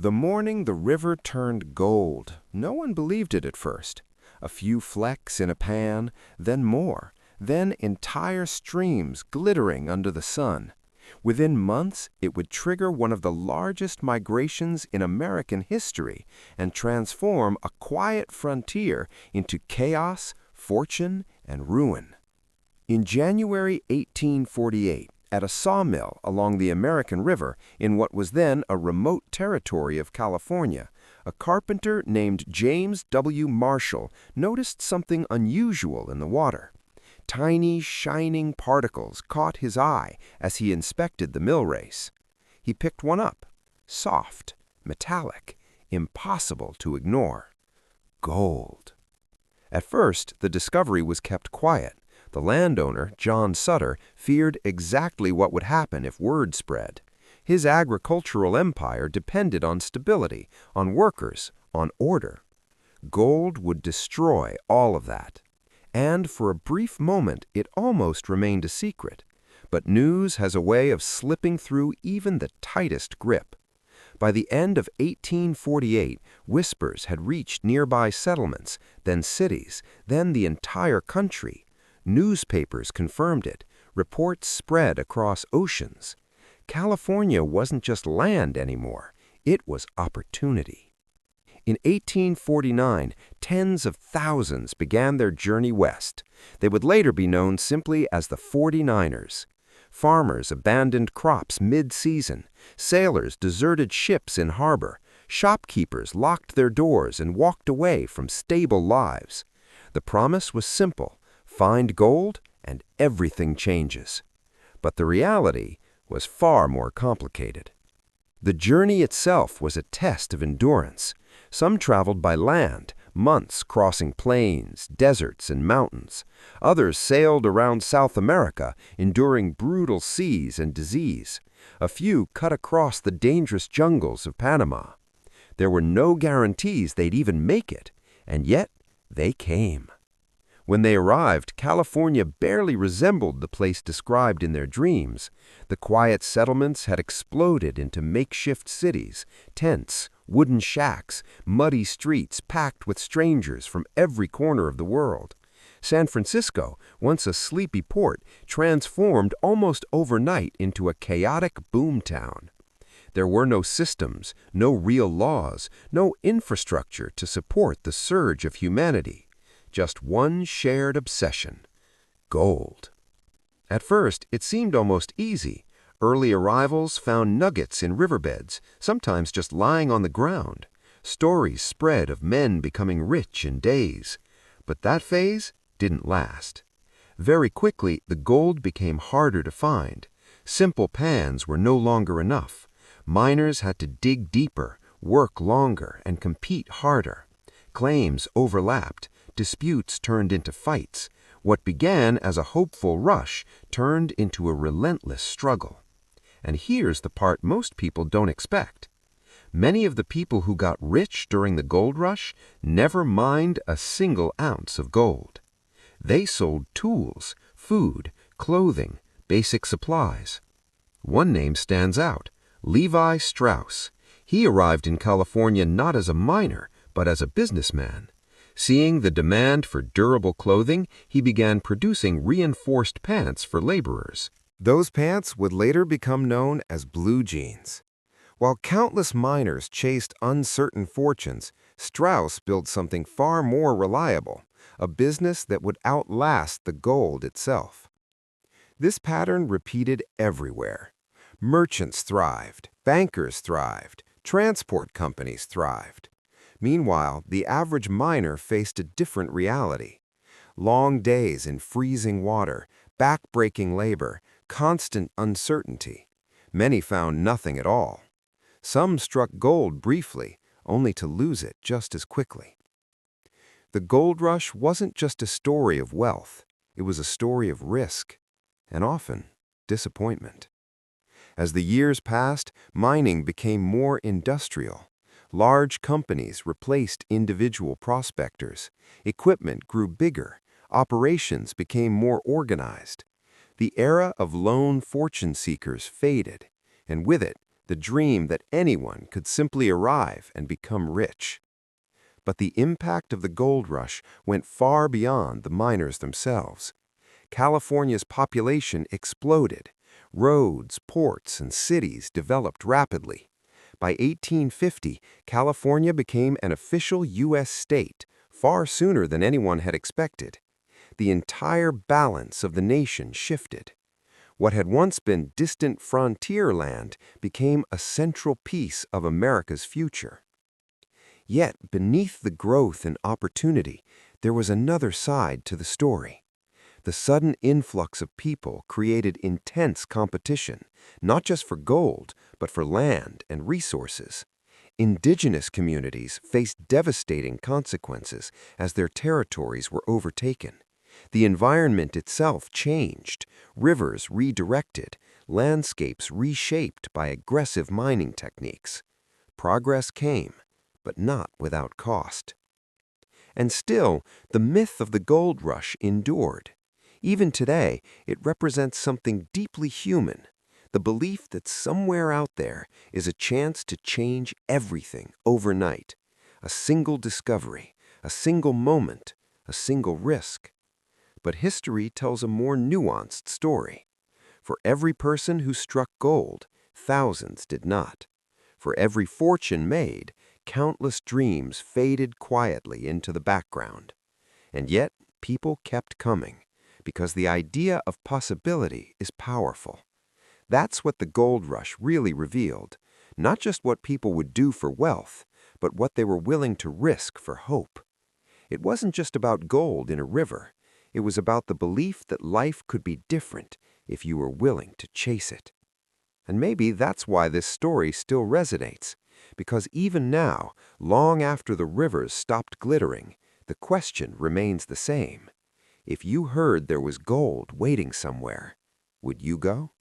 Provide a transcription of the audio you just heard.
The morning the river turned gold, no one believed it at first. A few flecks in a pan, then more, then entire streams glittering under the sun. Within months, it would trigger one of the largest migrations in American history and transform a quiet frontier into chaos, fortune, and ruin. In January 1848, at a sawmill along the American River in what was then a remote territory of California, a carpenter named James W. Marshall noticed something unusual in the water. Tiny, shining particles caught his eye as he inspected the mill race. He picked one up, soft, metallic, impossible to ignore. Gold. At first, the discovery was kept quiet. The landowner, John Sutter, feared exactly what would happen if word spread. His agricultural empire depended on stability, on workers, on order. Gold would destroy all of that. And for a brief moment, it almost remained a secret. But news has a way of slipping through even the tightest grip. By the end of 1848, whispers had reached nearby settlements, then cities, then the entire country. Newspapers confirmed it. Reports spread across oceans. California wasn't just land anymore. It was opportunity. In 1849, tens of thousands began their journey west. They would later be known simply as the 49ers. Farmers abandoned crops mid-season. Sailors deserted ships in harbor. Shopkeepers locked their doors and walked away from stable lives. The promise was simple. Find gold, and everything changes. But the reality was far more complicated. The journey itself was a test of endurance. Some traveled by land, months crossing plains, deserts, and mountains. Others sailed around South America, enduring brutal seas and disease. A few cut across the dangerous jungles of Panama. There were no guarantees they'd even make it, and yet they came. When they arrived, California barely resembled the place described in their dreams. The quiet settlements had exploded into makeshift cities, tents, wooden shacks, muddy streets packed with strangers from every corner of the world. San Francisco, once a sleepy port, transformed almost overnight into a chaotic boomtown. There were no systems, no real laws, no infrastructure to support the surge of humanity. Just one shared obsession: gold. At first, it seemed almost easy. Early arrivals found nuggets in riverbeds, sometimes just lying on the ground. Stories spread of men becoming rich in days. But that phase didn't last. Very quickly, the gold became harder to find. Simple pans were no longer enough. Miners had to dig deeper, work longer, and compete harder. Claims overlapped. Disputes turned into fights. What began as a hopeful rush turned into a relentless struggle. And here's the part most people don't expect. Many of the people who got rich during the gold rush never mined a single ounce of gold. They sold tools, food, clothing, basic supplies. One name stands out: Levi Strauss. He arrived in California not as a miner, but as a businessman. Seeing the demand for durable clothing, he began producing reinforced pants for laborers. Those pants would later become known as blue jeans. While countless miners chased uncertain fortunes, Strauss built something far more reliable, a business that would outlast the gold itself. This pattern repeated everywhere. Merchants thrived, bankers thrived, transport companies thrived. Meanwhile, the average miner faced a different reality. Long days in freezing water, back-breaking labor, constant uncertainty. Many found nothing at all. Some struck gold briefly, only to lose it just as quickly. The gold rush wasn't just a story of wealth. It was a story of risk, and often disappointment. As the years passed, mining became more industrial. Large companies replaced individual prospectors. Equipment grew bigger. Operations became more organized. The era of lone fortune seekers faded, and with it, the dream that anyone could simply arrive and become rich. But the impact of the gold rush went far beyond the miners themselves. California's population exploded. Roads, ports, and cities developed rapidly. By 1850, California became an official U.S. state, far sooner than anyone had expected. The entire balance of the nation shifted. What had once been distant frontier land became a central piece of America's future. Yet, beneath the growth and opportunity, there was another side to the story. The sudden influx of people created intense competition, not just for gold, but for land and resources. Indigenous communities faced devastating consequences as their territories were overtaken. The environment itself changed, rivers redirected, landscapes reshaped by aggressive mining techniques. Progress came, but not without cost. And still, the myth of the gold rush endured. Even today, it represents something deeply human, the belief that somewhere out there is a chance to change everything overnight. A single discovery, a single moment, a single risk. But history tells a more nuanced story. For every person who struck gold, thousands did not. For every fortune made, countless dreams faded quietly into the background. And yet, people kept coming, because the idea of possibility is powerful. That's what the gold rush really revealed, not just what people would do for wealth, but what they were willing to risk for hope. It wasn't just about gold in a river. It was about the belief that life could be different if you were willing to chase it. And maybe that's why this story still resonates, because even now, long after the rivers stopped glittering, the question remains the same. If you heard there was gold waiting somewhere, would you go?